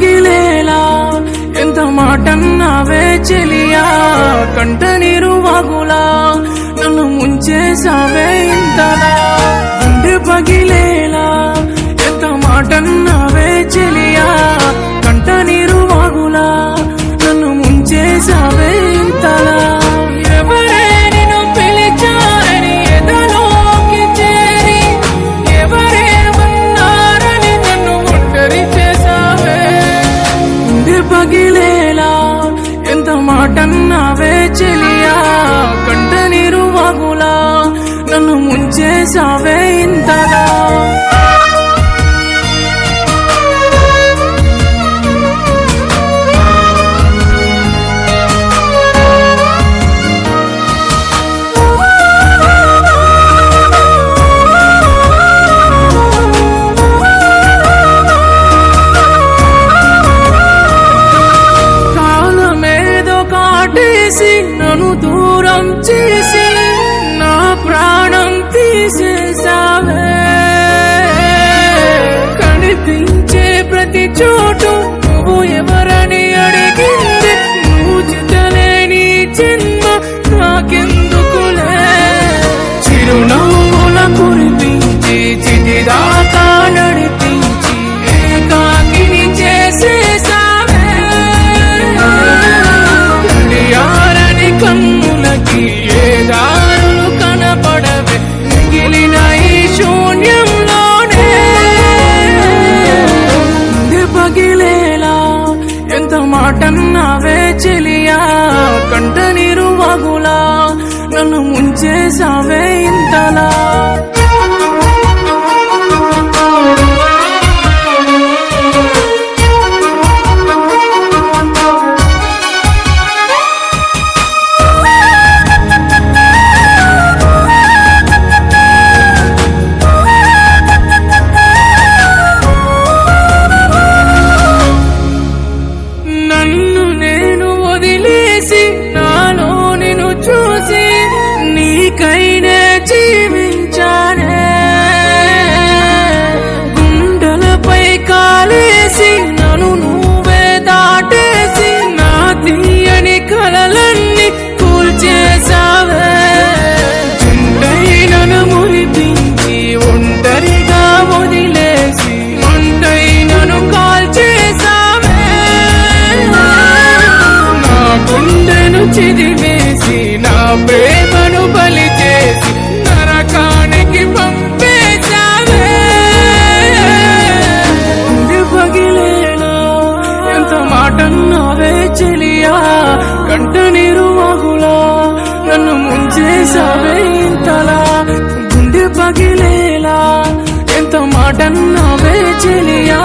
పగిలేలా ఎంత మాటన్నావే చెలియా, కంట నీరు వాగులా నన్ను ముంచేసావే ఇంతలా. గుండె పగిలేలా ఎంత మాటన్నావే చెలియా, కంట నీరు వాగులా నన్ను ముంచేసావే ఇంతలా. ఎవరే నిన్ను పిలిచారని ఎదలోకి చేరి, ఎవరే ఉన్నారని నన్ను ఒంటరి చేసావే. గుండె పగిలేలా ఎంత మాటన్నావే చెలియా, కంట నీరు వాగులా నన్ను ముంచేసావే ఇంతలా. నన్ను దూరం చేసి నా ప్రాణం తీసేసావే. కనిపించే ప్రతి చోటు నువ్వు ఎవరని అడిగింది, నువ్వు చితలేని జన్మ నాకెందుకులే. చిరునవ్వుల కురిపించి చితిదాకా నడిపించి ఏకాకిని చేసేసావే. కన్నులకి ఏ దారులు కనపడవే, మిగిలిన ఈ శూన్యంలోనే. గుండె పగిలేలా ఎంత మాటన్నావే చెలియా, కంట నీరు వాగులా నన్ను ముంచేసావే ఇంతలా. నన్ను నేను వదిలేసి నాలో నిన్ను చూసి నీకైనే జీవించానే. గుండెలపై కాలేసి నన్ను నువ్వే దాటేసి నా తీయని కలలన్నీ కూల్చేసావే. చుంటై నన్ను మురిపించి ఒంటరిగా వదిలేసి ఒంటై నన్ను కాల్చేసావే. గుండెను చిదివేసి నా ప్రేమను బలి చేసి నరకానికి పంపేశావే. గుండె పగిలేలా ఎంత మాటన్నావే చెలియా, కంట నీరు వాగులా నన్ను ముంచేసావే ఇంతలా. గుండె పగిలేలా ఎంత మాటన్నావే చెలియా,